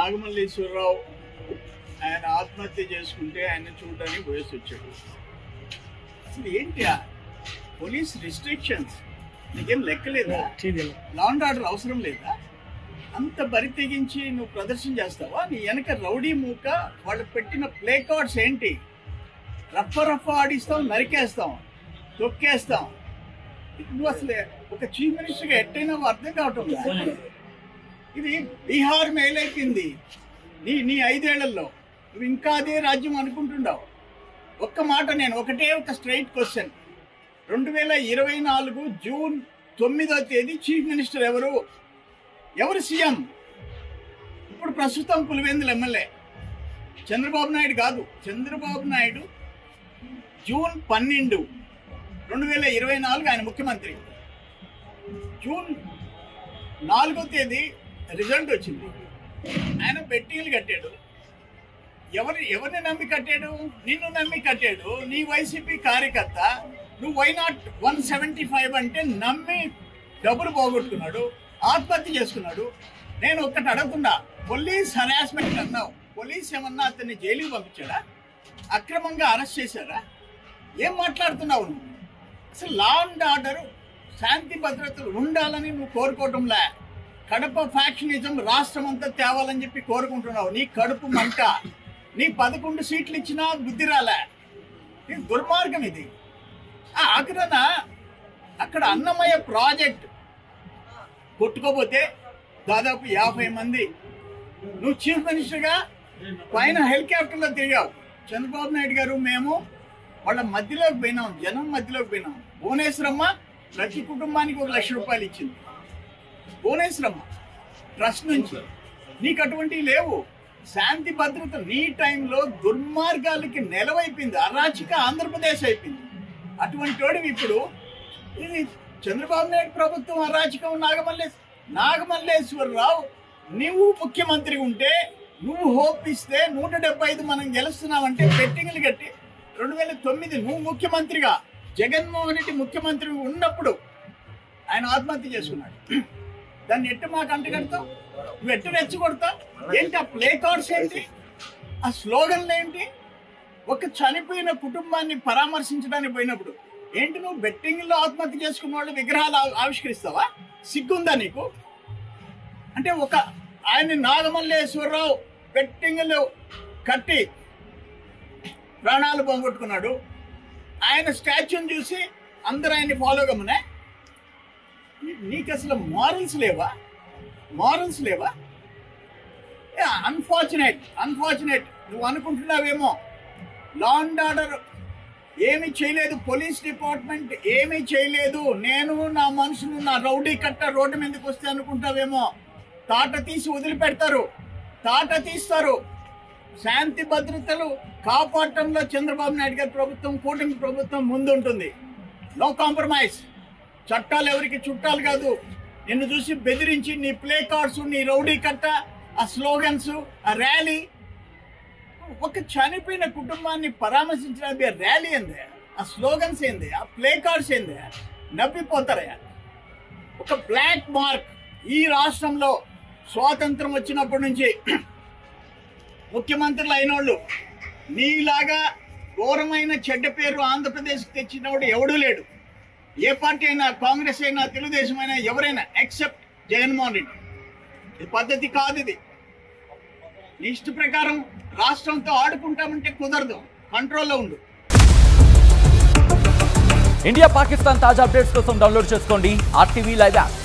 నాగమల్లేశ్వరరావు ఆయన ఆత్మహత్య చేసుకుంటే ఆయన చూడడానికి పోయేసి వచ్చాడు. అసలు ఏంటి పోలీస్ రిస్ట్రిక్షన్స్ నీకేం లెక్కలేదా? లా అండ్ ఆర్డర్ అవసరం లేదా? అంత బరి తెగించి నువ్వు ప్రదర్శన చేస్తావా? నీ వెనక రౌడీ మూక వాళ్ళు పెట్టిన ప్లే కార్డ్స్ ఏంటి? రఫ ఆడిస్తాం, నరికేస్తాం, తొక్కేస్తాం. నువ్వు అసలు ఒక చీఫ్ మినిస్టర్గా ఎట్టయినా అర్థం కావటం లేదు. ఇది బీహార్ మేలైపోయింది నీ 5 ఏళ్లలో. నువ్వు ఇంకా అదే రాజ్యం అనుకుంటున్నావు. ఒక్క మాట, నేను ఒక స్ట్రైట్ క్వశ్చన్. 2024 జూన్ 9వ తేదీ చీఫ్ మినిస్టర్ ఎవరు సీఎం? ఇప్పుడు ప్రస్తుతం పులివెందుల ఎమ్మెల్యే చంద్రబాబు నాయుడు కాదు. చంద్రబాబు నాయుడు జూన్ 12, 2024 ఆయన ముఖ్యమంత్రి. జూన్ 4వ తేదీ రిజల్ట్ వచ్చింది. ఆయన బెట్టింగ్లు కట్టాడు. ఎవరిని నమ్మి కట్టాడు? నిన్ను నమ్మి కట్టాడు. నీ వైసీపీ కార్యకర్త. నువ్వు వైనాట్ 175 అంటే నమ్మి డబ్బులు పోగొట్టుకున్నాడు, ఆత్మహత్య చేసుకున్నాడు. నేను ఒక్కటి అడుగుతున్నా, పోలీస్ హరాస్మెంట్ అన్నావు. పోలీస్ ఏమన్నా అతన్ని జైలుకి పంపించాడా? అక్రమంగా అరెస్ట్ చేశారా? ఏం మాట్లాడుతున్నావు నువ్వు? అసలు లా అండ్ ఆర్డర్, శాంతి భద్రతలు ఉండాలని నువ్వు కోరుకోవటంలే. కడప ఫ్యాక్షనిజం రాష్ట్రం అంతా తేవాలని చెప్పి కోరుకుంటున్నావు. నీ కడుపు మంట. నీ 11 సీట్లు ఇచ్చినా బుద్ధి రాలే. ఇది దుర్మార్గం. ఇది ఆఖరణ అక్కడ అన్నమయ్య ప్రాజెక్ట్ కొట్టుకోపోతే దాదాపు 50 మంది. నువ్వు చీఫ్ మినిస్టర్గా పైన హెలికాప్టర్లో తిరిగావు. చంద్రబాబు నాయుడు గారు మేము వాళ్ళ మధ్యలోకి పోయినాం, జనం మధ్యలోకి పోయినాం. భువనేశ్వరమ్మ ప్రతి కుటుంబానికి 1 లక్ష రూపాయలు ఇచ్చింది. భువనేశ్వరమ్మ ట్రస్ట్ నుంచి. నీకు అటువంటివి లేవు. శాంతి భద్రత నీ టైంలో దుర్మార్గాలకి నెలవైపోయింది. అరాచక ఆంధ్రప్రదేశ్ అయిపోయింది. అటువంటి వాడివి ఇప్పుడు ఇది చంద్రబాబు నాయుడు ప్రభుత్వం అరాచకం. నాగమల్లేశ్వరరావు నువ్వు ముఖ్యమంత్రి ఉంటే, నువ్వు హోప్ ఇస్తే 175 మనం గెలుస్తున్నావంటే బెట్టింగ్లు కట్టి 2009 నువ్వు ముఖ్యమంత్రిగా, జగన్మోహన్ రెడ్డి ముఖ్యమంత్రి ఉన్నప్పుడు ఆయన ఆత్మహత్య చేసుకున్నాడు. దాన్ని ఎట్టు మాకు అంటగడతావు? నువ్వు ఎట్టు రెచ్చగొడతావు? ఏంటి ఆ ప్లే కార్డ్స్ ఏంటి? ఆ స్లోగన్లు ఏంటి? ఒక చనిపోయిన కుటుంబాన్ని పరామర్శించడానికి పోయినప్పుడు ఏంటి నువ్వు బెట్టింగ్లో ఆత్మహత్య చేసుకున్న వాళ్ళు విగ్రహాలు ఆవిష్కరిస్తావా? సిగ్గుందా నీకు? అంటే ఆయన నాగమల్లేశ్వరరావు బెట్టింగ్లు కట్టి ప్రాణాలు పోగొట్టుకున్నాడు. ఆయన స్టాచ్యూని చూసి అందరూ ఆయన్ని ఫాలో కమ్మనే. నీకు అసలు మారల్స్ లేవా? అన్ఫార్చునేట్. నువ్వు అనుకుంటున్నావేమో లా అండ్ ఆర్డర్ ఏమీ చేయలేదు, పోలీస్ డిపార్ట్మెంట్ ఏమీ చేయలేదు, నేను నా మనుషులు నా రౌడీ కట్ట రోడ్డు మీదకి వస్తే అనుకుంటావేమో. తాట తీసి వదిలిపెడతారు, తాట తీస్తారు. శాంతి భద్రతలు కాపాడటంలో చంద్రబాబు నాయుడు గారి ప్రభుత్వం, కూటమి ప్రభుత్వం ముందుంటుంది. No compromise. చట్టాలు ఎవరికి చుట్టాలు కాదు. నిన్ను చూసి బెదిరించి నీ ప్లే కార్డ్స్, నీ రౌడీ కట్ట, ఆ స్లోగన్స్, ఆ ర్యాలీ. ఒక చనిపోయిన కుటుంబాన్ని పరామర్శించడానికి ర్యాలీ ఏంది? ఆ స్లోగన్స్ ఏంది? ఆ ప్లే కార్డ్స్ ఏంది? నవ్విపోతారయ్యా. ఒక బ్లాక్ మార్క్ ఈ రాష్ట్రంలో స్వాతంత్రం వచ్చినప్పటి నుంచి ముఖ్యమంత్రులు అయినోళ్ళు నీలాగా ఘోరమైన చెడ్డ పేరు ఆంధ్రప్రదేశ్కి తెచ్చినవాడు ఎవడూ లేడు. ఏ పార్టీ అయినా, కాంగ్రెస్ అయినా, తెలుగుదేశం అయినా, ఎవరైనా ఎక్సెప్ట్ జగన్మోహన్ రెడ్డి. ఇది పద్ధతి కాదు. ఇది నీ ఇష్ట ప్రకారం రాష్ట్రంతో ఆడుకుంటామంటే కుదరదు. కంట్రోల్లో ఉండు. ఇండియా పాకిస్తాన్ తాజా అప్డేట్స్ కోసం డౌన్లోడ్ చేసుకోండి RTV లైవ్ యాప్.